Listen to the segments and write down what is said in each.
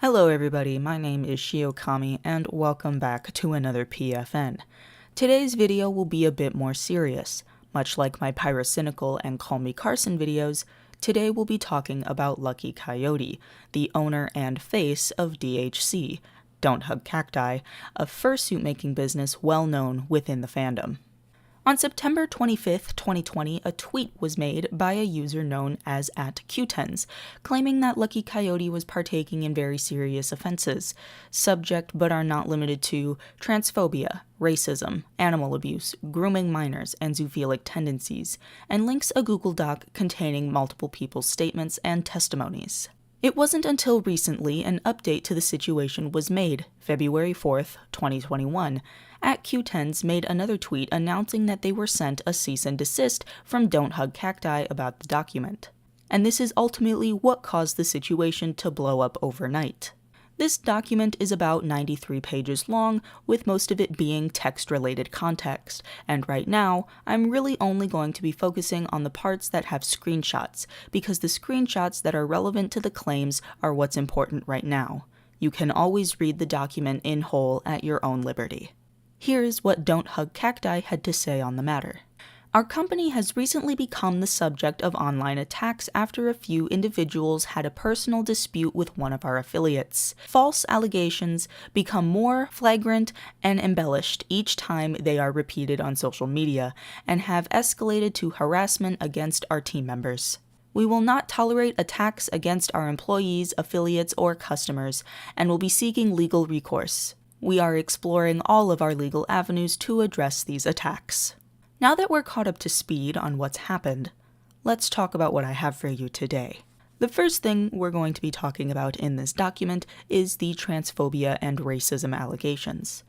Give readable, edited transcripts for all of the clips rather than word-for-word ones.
Hello everybody, my name is Shiokami and welcome back to another PFN. Today's video will be a bit more serious. Much like my Pyrocynical and Call Me Carson videos, today we'll be talking about Lucky Coyote, the owner and face of DHC, Don't Hug Cacti, a fursuit making business well known within the fandom. On September 25th, 2020, a tweet was made by a user known as @Qtens, claiming that Lucky Coyote was partaking in very serious offenses, subject but are not limited to transphobia, racism, animal abuse, grooming minors, and zoophilic tendencies, and links a Google Doc containing multiple people's statements and testimonies. It wasn't until recently an update to the situation was made, February 4th, 2021. @Qtens made another tweet announcing that they were sent a cease and desist from Don't Hug Cacti about the document. And this is ultimately what caused the situation to blow up overnight. This document is about 93 pages long, with most of it being text-related context, and right now, I'm really only going to be focusing on the parts that have screenshots, because the screenshots that are relevant to the claims are what's important right now. You can always read the document in whole at your own liberty. Here's what Don't Hug Cacti had to say on the matter. Our company has recently become the subject of online attacks after a few individuals had a personal dispute with one of our affiliates. False allegations become more flagrant and embellished each time they are repeated on social media, and have escalated to harassment against our team members. We will not tolerate attacks against our employees, affiliates, or customers, and will be seeking legal recourse. We are exploring all of our legal avenues to address these attacks. Now that we're caught up to speed on what's happened, let's talk about what I have for you today. The first thing we're going to be talking about in this document is the transphobia and racism allegations.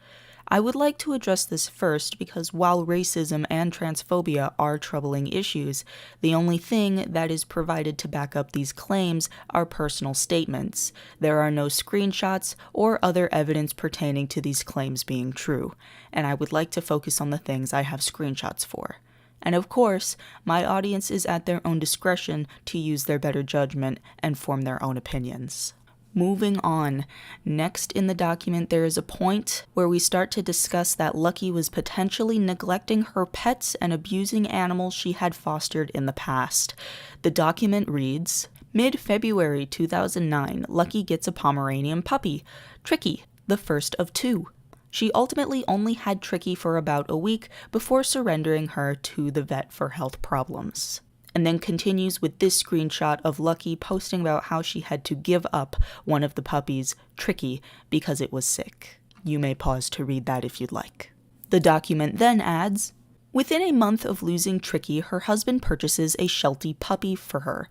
I would like to address this first because while racism and transphobia are troubling issues, the only thing that is provided to back up these claims are personal statements. There are no screenshots or other evidence pertaining to these claims being true, and I would like to focus on the things I have screenshots for. And of course, my audience is at their own discretion to use their better judgment and form their own opinions. Moving on, next in the document there is a point where we start to discuss that Lucky was potentially neglecting her pets and abusing animals she had fostered in the past. The document reads, Mid-February 2009, Lucky gets a Pomeranian puppy, Tricky, the first of two. She ultimately only had Tricky for about a week before surrendering her to the vet for health problems. And then continues with this screenshot of Lucky posting about how she had to give up one of the puppies, Tricky, because it was sick. You may pause to read that if you'd like. The document then adds, Within a month of losing Tricky, her husband purchases a Sheltie puppy for her,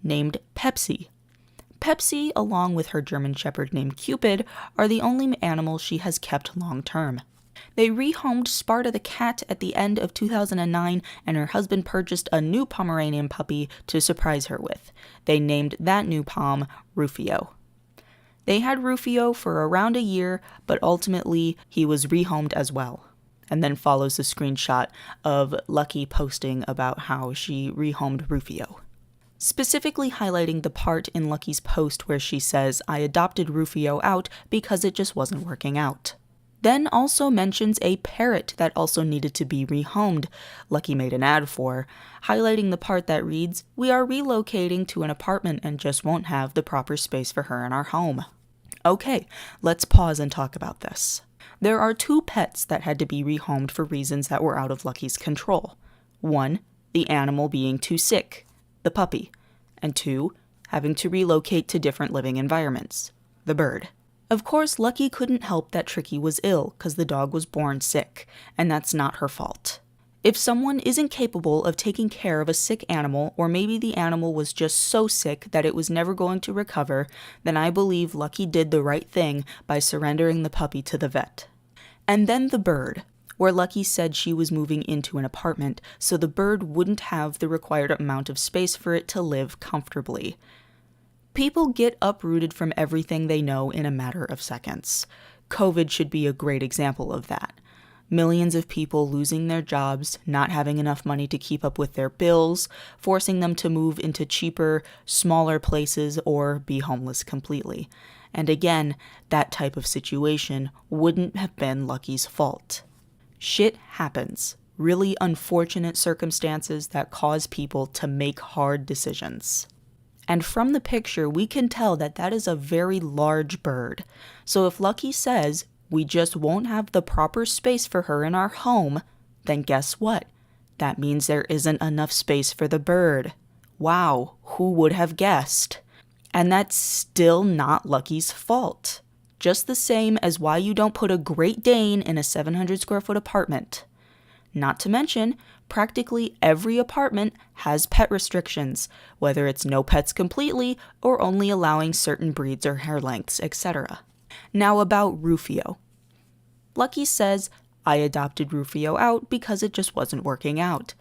named Pepsi. Pepsi, along with her German Shepherd named Cupid, are the only animals she has kept long-term. They rehomed Sparta the cat at the end of 2009, and her husband purchased a new Pomeranian puppy to surprise her with. They named that new Pom Rufio. They had Rufio for around a year, but ultimately he was rehomed as well. And then follows a screenshot of Lucky posting about how she rehomed Rufio. Specifically highlighting the part in Lucky's post where she says, I adopted Rufio out because it just wasn't working out. Then also mentions a parrot that also needed to be rehomed, Lucky made an ad for, highlighting the part that reads, We are relocating to an apartment and just won't have the proper space for her in our home. Okay, let's pause and talk about this. There are two pets that had to be rehomed for reasons that were out of Lucky's control. One, the animal being too sick, the puppy, and two, having to relocate to different living environments, the bird. Of course, Lucky couldn't help that Tricky was ill because the dog was born sick, and that's not her fault. If someone isn't capable of taking care of a sick animal, or maybe the animal was just so sick that it was never going to recover, then I believe Lucky did the right thing by surrendering the puppy to the vet. And then the bird, where Lucky said she was moving into an apartment, so the bird wouldn't have the required amount of space for it to live comfortably. People get uprooted from everything they know in a matter of seconds. COVID should be a great example of that. Millions of people losing their jobs, not having enough money to keep up with their bills, forcing them to move into cheaper, smaller places or be homeless completely. And again, that type of situation wouldn't have been Lucky's fault. Shit happens. Really unfortunate circumstances that cause people to make hard decisions. And from the picture, we can tell that that is a very large bird. So if Lucky says, we just won't have the proper space for her in our home, then guess what? That means there isn't enough space for the bird. Wow, who would have guessed? And that's still not Lucky's fault. Just the same as why you don't put a Great Dane in a 700 square foot apartment. Not to mention, practically every apartment has pet restrictions, whether it's no pets completely or only allowing certain breeds or hair lengths, etc. Now about Rufio. Lucky says, I adopted Rufio out because it just wasn't working out.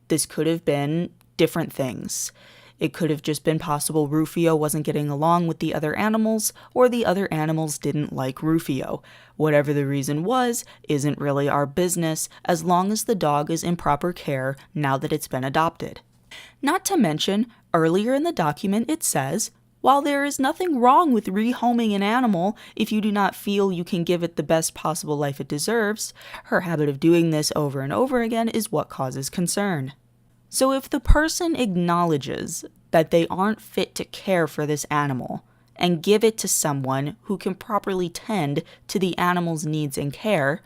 This could have been different things. It could have just been possible Rufio wasn't getting along with the other animals, or the other animals didn't like Rufio. Whatever the reason was, isn't really our business, as long as the dog is in proper care now that it's been adopted. Not to mention, earlier in the document it says, while there is nothing wrong with rehoming an animal if you do not feel you can give it the best possible life it deserves, her habit of doing this over and over again is what causes concern. So if the person acknowledges that they aren't fit to care for this animal and give it to someone who can properly tend to the animal's needs and care,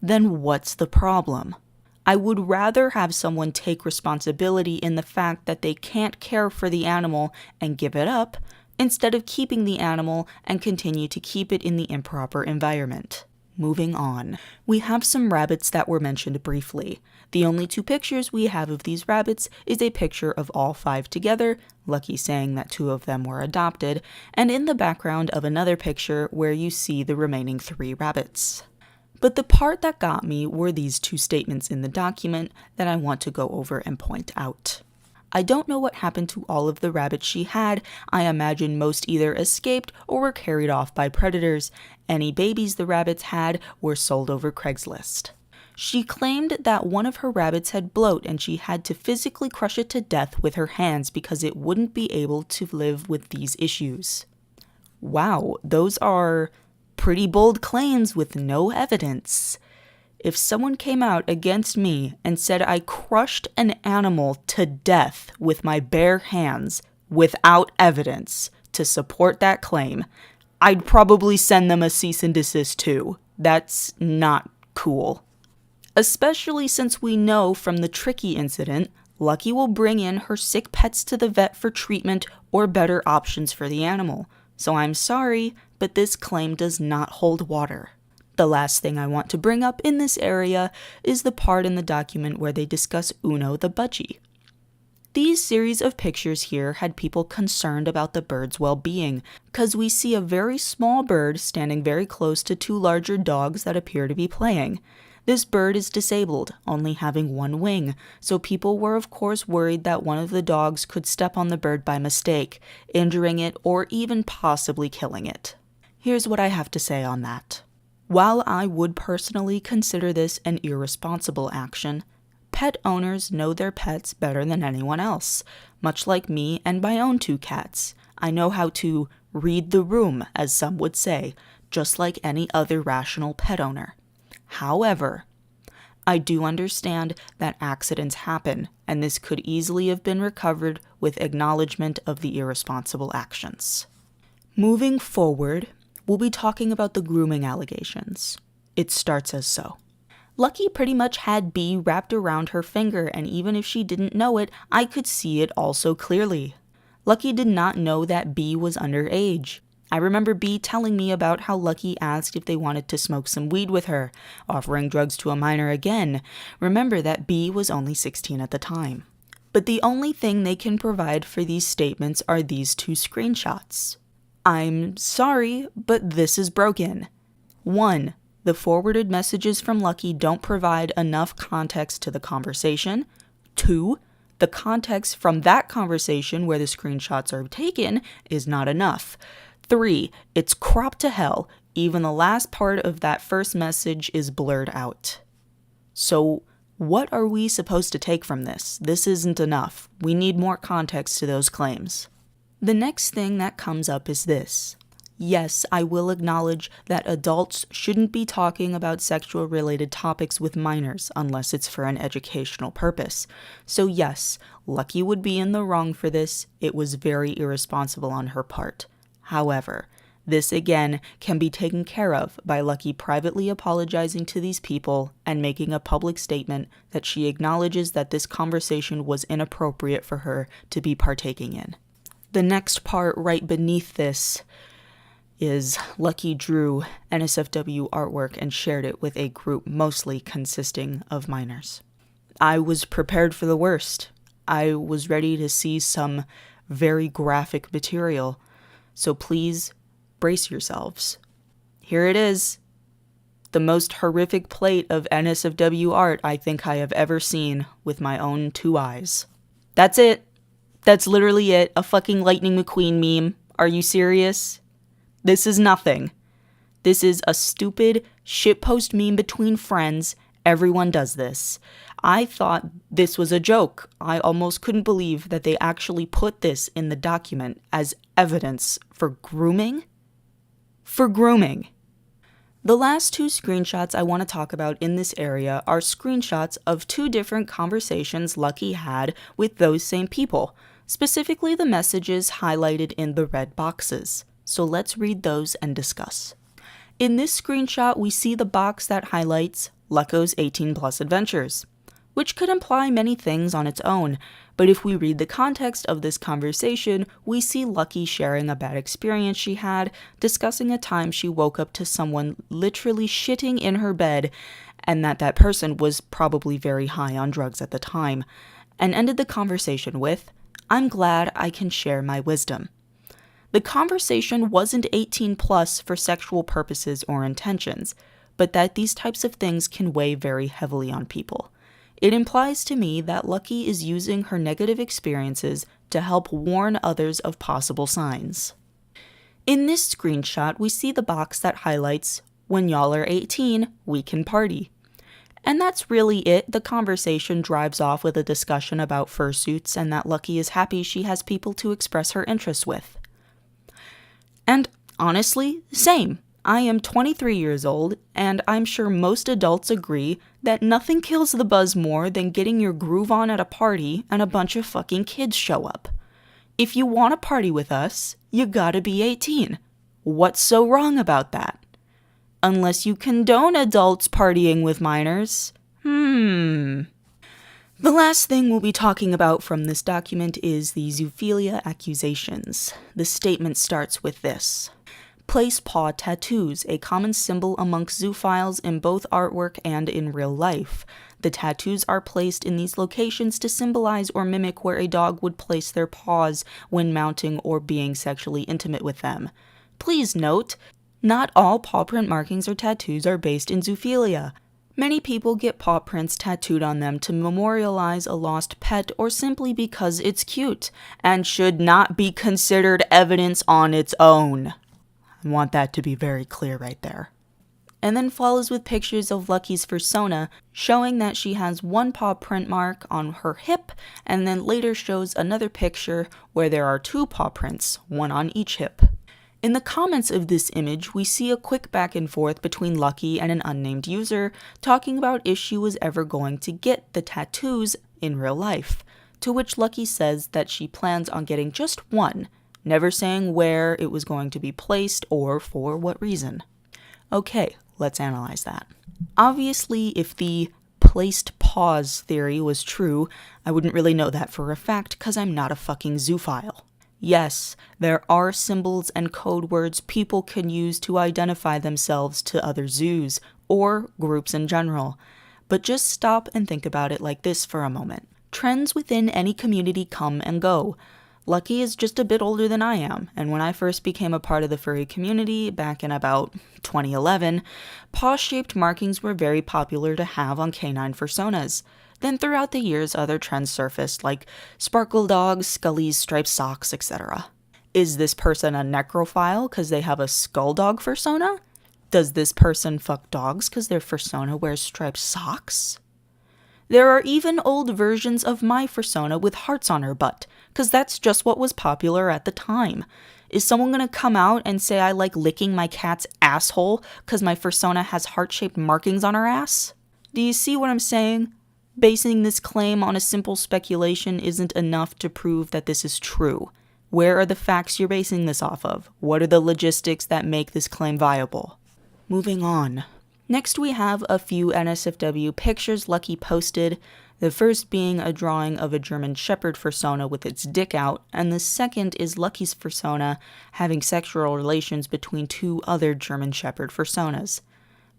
then what's the problem? I would rather have someone take responsibility in the fact that they can't care for the animal and give it up, instead of keeping the animal and continue to keep it in the improper environment. Moving on. We have some rabbits that were mentioned briefly. The only two pictures we have of these rabbits is a picture of all 5 together, Lucky saying that 2 of them were adopted, and in the background of another picture where you see the remaining 3 rabbits. But the part that got me were these 2 statements in the document that I want to go over and point out. I don't know what happened to all of the rabbits she had. I imagine most either escaped or were carried off by predators. Any babies the rabbits had were sold over Craigslist. She claimed that one of her rabbits had bloat and she had to physically crush it to death with her hands because it wouldn't be able to live with these issues. Wow, those are pretty bold claims with no evidence. If someone came out against me and said I crushed an animal to death with my bare hands without evidence to support that claim, I'd probably send them a cease and desist too. That's not cool. Especially since we know from the Tricky incident, Lucky will bring in her sick pets to the vet for treatment or better options for the animal. So I'm sorry, but this claim does not hold water. The last thing I want to bring up in this area is the part in the document where they discuss Uno the budgie. These series of pictures here had people concerned about the bird's well-being, because we see a very small bird standing very close to 2 larger dogs that appear to be playing. This bird is disabled, only having 1 wing, so people were of course worried that one of the dogs could step on the bird by mistake, injuring it or even possibly killing it. Here's what I have to say on that. While I would personally consider this an irresponsible action, pet owners know their pets better than anyone else. Much like me and my own 2 cats, I know how to read the room, as some would say, just like any other rational pet owner. However, I do understand that accidents happen, and this could easily have been recovered with acknowledgement of the irresponsible actions. Moving forward, we'll be talking about the grooming allegations. It starts as so. Lucky pretty much had B wrapped around her finger, and even if she didn't know it, I could see it also clearly. Lucky did not know that B was underage. I remember B telling me about how Lucky asked if they wanted to smoke some weed with her, offering drugs to a minor again. Remember that B was only 16 at the time. But the only thing they can provide for these statements are these 2 screenshots. I'm sorry, but this is broken. 1. The forwarded messages from Lucky don't provide enough context to the conversation. 2. The context from that conversation where the screenshots are taken is not enough. 3. It's cropped to hell. Even the last part of that first message is blurred out. So, what are we supposed to take from this? This isn't enough. We need more context to those claims. The next thing that comes up is this. Yes, I will acknowledge that adults shouldn't be talking about sexual-related topics with minors unless it's for an educational purpose. So yes, Lucky would be in the wrong for this. It was very irresponsible on her part. However, this again can be taken care of by Lucky privately apologizing to these people and making a public statement that she acknowledges that this conversation was inappropriate for her to be partaking in. The next part right beneath this is Lucky drew NSFW artwork and shared it with a group mostly consisting of minors. I was prepared for the worst. I was ready to see some very graphic material, so please brace yourselves. Here it is. The most horrific plate of NSFW art I think I have ever seen with my own 2 eyes. That's it. That's literally it. A fucking Lightning McQueen meme. Are you serious? This is nothing. This is a stupid shitpost meme between friends. Everyone does this. I thought this was a joke. I almost couldn't believe that they actually put this in the document as evidence for grooming. For grooming. The last 2 screenshots I want to talk about in this area are screenshots of 2 different conversations Lucky had with those same people, specifically the messages highlighted in the red boxes. So let's read those and discuss. In this screenshot, we see the box that highlights Lucko's 18+ adventures, which could imply many things on its own, but if we read the context of this conversation, we see Lucky sharing a bad experience she had, discussing a time she woke up to someone literally shitting in her bed, and that person was probably very high on drugs at the time, and ended the conversation with, "I'm glad I can share my wisdom." The conversation wasn't 18+ for sexual purposes or intentions, but that these types of things can weigh very heavily on people. It implies to me that Lucky is using her negative experiences to help warn others of possible signs. In this screenshot, we see the box that highlights, "When y'all are 18, we can party." And that's really it. The conversation drives off with a discussion about fursuits and that Lucky is happy she has people to express her interests with. And honestly, same. I am 23 years old, and I'm sure most adults agree that nothing kills the buzz more than getting your groove on at a party and a bunch of fucking kids show up. If you want to party with us, you gotta be 18. What's so wrong about that? Unless you condone adults partying with minors. The last thing we'll be talking about from this document is the zoophilia accusations. The statement starts with this. Place paw tattoos, a common symbol amongst zoophiles in both artwork and in real life. The tattoos are placed in these locations to symbolize or mimic where a dog would place their paws when mounting or being sexually intimate with them. Please note, not all paw print markings or tattoos are based in zoophilia. Many people get paw prints tattooed on them to memorialize a lost pet or simply because it's cute, and should not be considered evidence on its own. I want that to be very clear right there. And then follows with pictures of Lucky's fursona, showing that she has one paw print mark on her hip, and then later shows another picture where there are 2 paw prints, one on each hip. In the comments of this image, we see a quick back and forth between Lucky and an unnamed user, talking about if she was ever going to get the tattoos in real life, to which Lucky says that she plans on getting just one, never saying where it was going to be placed or for what reason. Okay, let's analyze that. Obviously, if the placed paws theory was true, I wouldn't really know that for a fact because I'm not a fucking zoophile. Yes, there are symbols and code words people can use to identify themselves to other zoos, or groups in general. But just stop and think about it like this for a moment. Trends within any community come and go. Lucky is just a bit older than I am, and when I first became a part of the furry community back in about 2011, paw-shaped markings were very popular to have on canine fursonas. Then throughout the years, other trends surfaced, like sparkle dogs, scullies, striped socks, etc. Is this person a necrophile because they have a skull dog fursona? Does this person fuck dogs because their fursona wears striped socks? There are even old versions of my fursona with hearts on her butt, because that's just what was popular at the time. Is someone gonna come out and say I like licking my cat's asshole because my fursona has heart-shaped markings on her ass? Do you see what I'm saying? Basing this claim on a simple speculation isn't enough to prove that this is true. Where are the facts you're basing this off of? What are the logistics that make this claim viable? Moving on. Next we have a few NSFW pictures Lucky posted, the first being a drawing of a German Shepherd fursona with its dick out, and the second is Lucky's fursona having sexual relations between two other German Shepherd fursonas.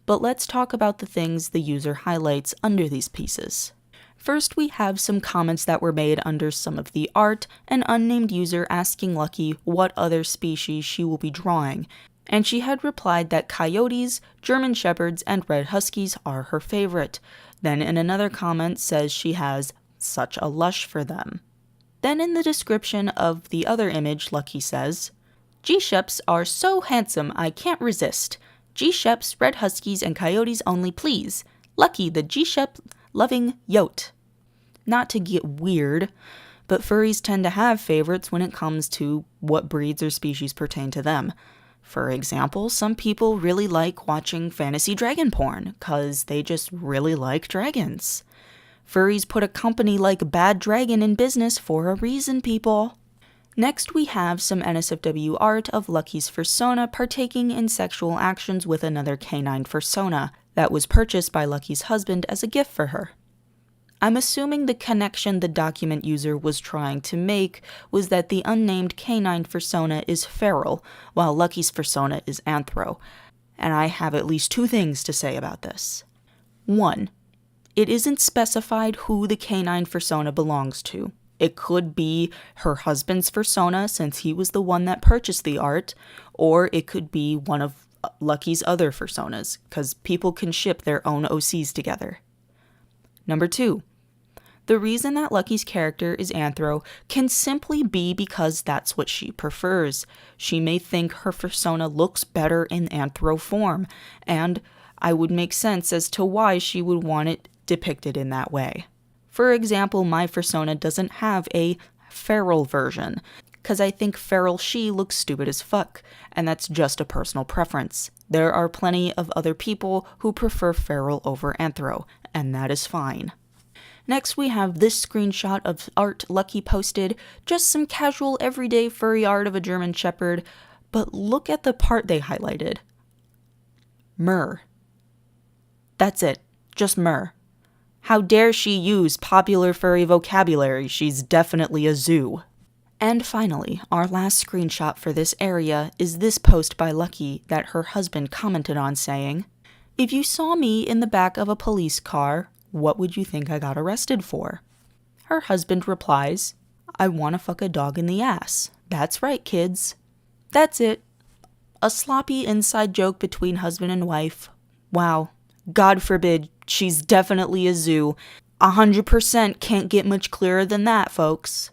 But let's talk about the things the user highlights under these pieces. First, we have some comments that were made under some of the art, an unnamed user asking Lucky what other species she will be drawing, and she had replied that coyotes, German shepherds, and red huskies are her favorite. Then in another comment says she has such a lush for them. Then in the description of the other image, Lucky says, G-sheps are so handsome I can't resist. G-sheps, red huskies, and coyotes only please. Lucky the G-shep loving yote. Not to get weird, but furries tend to have favorites when it comes to what breeds or species pertain to them. For example, some people really like watching fantasy dragon porn, cause they just really like dragons. Furries put a company like Bad Dragon in business for a reason, people. Next we have some NSFW art of Lucky's fursona partaking in sexual actions with another canine fursona that was purchased by Lucky's husband as a gift for her. I'm assuming the connection the document user was trying to make was that the unnamed canine fursona is feral, while Lucky's fursona is anthro, and I have at least two things to say about this. 1. It isn't specified who the canine fursona belongs to. It could be her husband's fursona since he was the one that purchased the art, or it could be one of Lucky's other fursonas, because people can ship their own OCs together. Number 2. The reason that Lucky's character is anthro can simply be because that's what she prefers. She may think her fursona looks better in anthro form, and I would make sense as to why she would want it depicted in that way. For example, my fursona doesn't have a feral version, because I think feral she looks stupid as fuck, and that's just a personal preference. There are plenty of other people who prefer feral over anthro, and that is fine. Next we have this screenshot of art Lucky posted, just some casual everyday furry art of a German Shepherd, but look at the part they highlighted. Myrrh. That's it, just myrrh. How dare she use popular furry vocabulary, she's definitely a zoo. And finally, our last screenshot for this area is this post by Lucky that her husband commented on saying, If you saw me in the back of a police car, what would you think I got arrested for? Her husband replies, I wanna fuck a dog in the ass. That's right, kids. That's it. A sloppy inside joke between husband and wife. Wow. God forbid, she's definitely a zoo. 100% can't get much clearer than that, folks.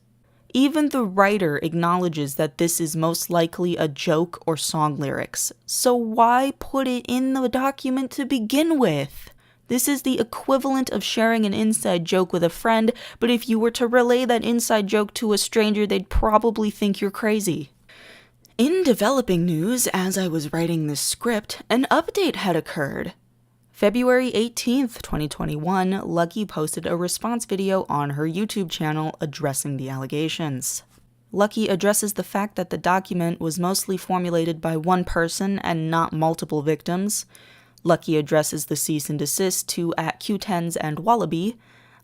Even the writer acknowledges that this is most likely a joke or song lyrics, so why put it in the document to begin with? This is the equivalent of sharing an inside joke with a friend, but if you were to relay that inside joke to a stranger, they'd probably think you're crazy. In developing news, as I was writing this script, an update had occurred. February 18th, 2021, Lucky posted a response video on her YouTube channel addressing the allegations. Lucky addresses the fact that the document was mostly formulated by one person and not multiple victims. Lucky addresses the cease and desist to @Q10s and Wallaby.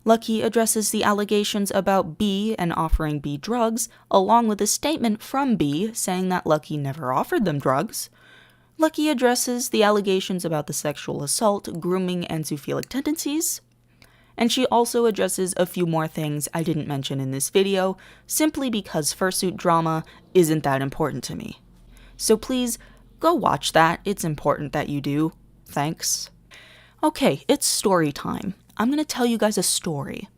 Lucky addresses the allegations about B and offering B drugs, along with a statement from B saying that Lucky never offered them drugs. Lucky addresses the allegations about the sexual assault, grooming, and zoophilic tendencies. And she also addresses a few more things I didn't mention in this video, simply because fursuit drama isn't that important to me. So please, go watch that. It's important that you do. Thanks. Okay, it's story time. I'm going to tell you guys a story.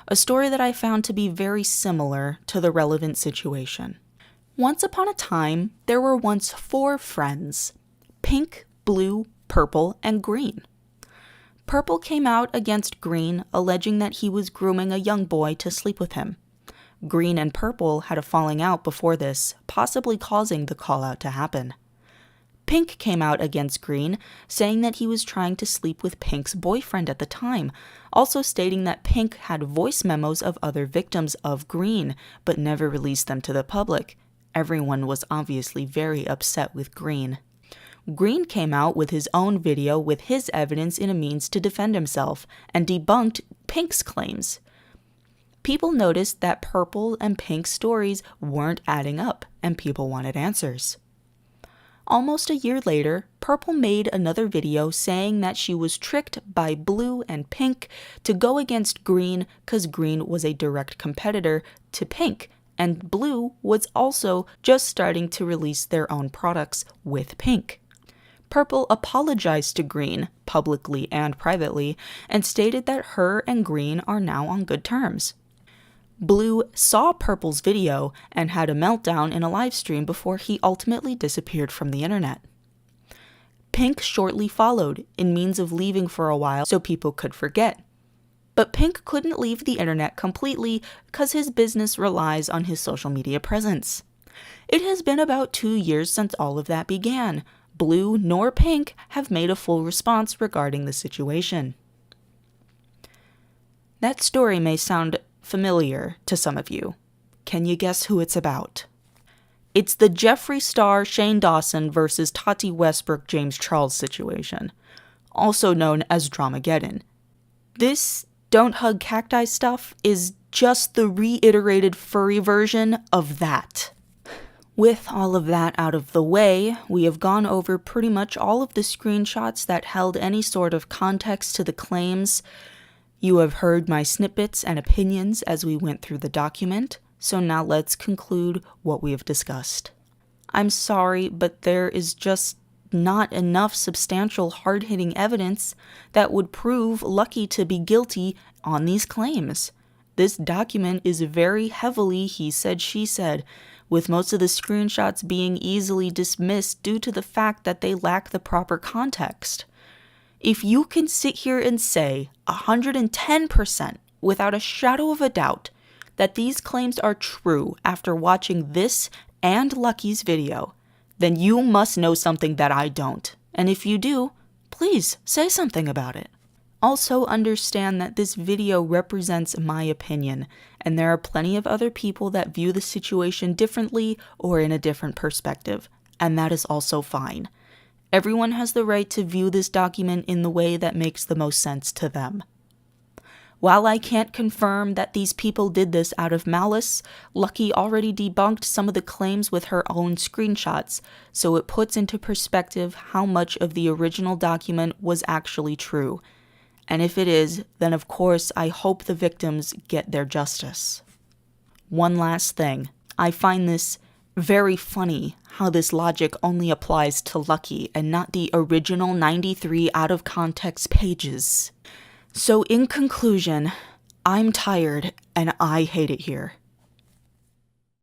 A story that I found to be very similar to the relevant situation. Once upon a time, there were once 4 friends. Pink, blue, purple, and green. Purple came out against Green, alleging that he was grooming a young boy to sleep with him. Green and Purple had a falling out before this, possibly causing the call-out to happen. Pink came out against Green, saying that he was trying to sleep with Pink's boyfriend at the time, also stating that Pink had voice memos of other victims of Green, but never released them to the public. Everyone was obviously very upset with Green. Green came out with his own video with his evidence in a means to defend himself, and debunked Pink's claims. People noticed that Purple and Pink's stories weren't adding up, and people wanted answers. Almost a year later, Purple made another video saying that she was tricked by Blue and Pink to go against Green because Green was a direct competitor to Pink, and Blue was also just starting to release their own products with Pink. Purple apologized to Green, publicly and privately, and stated that her and Green are now on good terms. Blue saw Purple's video and had a meltdown in a live stream before he ultimately disappeared from the internet. Pink shortly followed, in means of leaving for a while so people could forget. But Pink couldn't leave the internet completely because his business relies on his social media presence. It has been about 2 years since all of that began. Blue nor Pink have made a full response regarding the situation. That story may sound familiar to some of you. Can you guess who it's about? It's the Jeffree Star Shane Dawson versus Tati Westbrook James Charles situation, also known as Dramageddon. This Don't Hug Cacti stuff is just the reiterated furry version of that. With all of that out of the way, we have gone over pretty much all of the screenshots that held any sort of context to the claims. You have heard my snippets and opinions as we went through the document, so now let's conclude what we have discussed. I'm sorry, but there is just not enough substantial hard-hitting evidence that would prove Lucky to be guilty on these claims. This document is very heavily he said, she said, with most of the screenshots being easily dismissed due to the fact that they lack the proper context. If you can sit here and say 110% without a shadow of a doubt that these claims are true after watching this and Lucky's video, then you must know something that I don't. And if you do, please say something about it. Also understand that this video represents my opinion, and there are plenty of other people that view the situation differently or in a different perspective, and that is also fine. Everyone has the right to view this document in the way that makes the most sense to them. While I can't confirm that these people did this out of malice, Lucky already debunked some of the claims with her own screenshots, so it puts into perspective how much of the original document was actually true. And if it is, then of course I hope the victims get their justice. One last thing. I find this very funny how this logic only applies to Lucky and not the original 93 out of context pages. So in conclusion, I'm tired and I hate it here.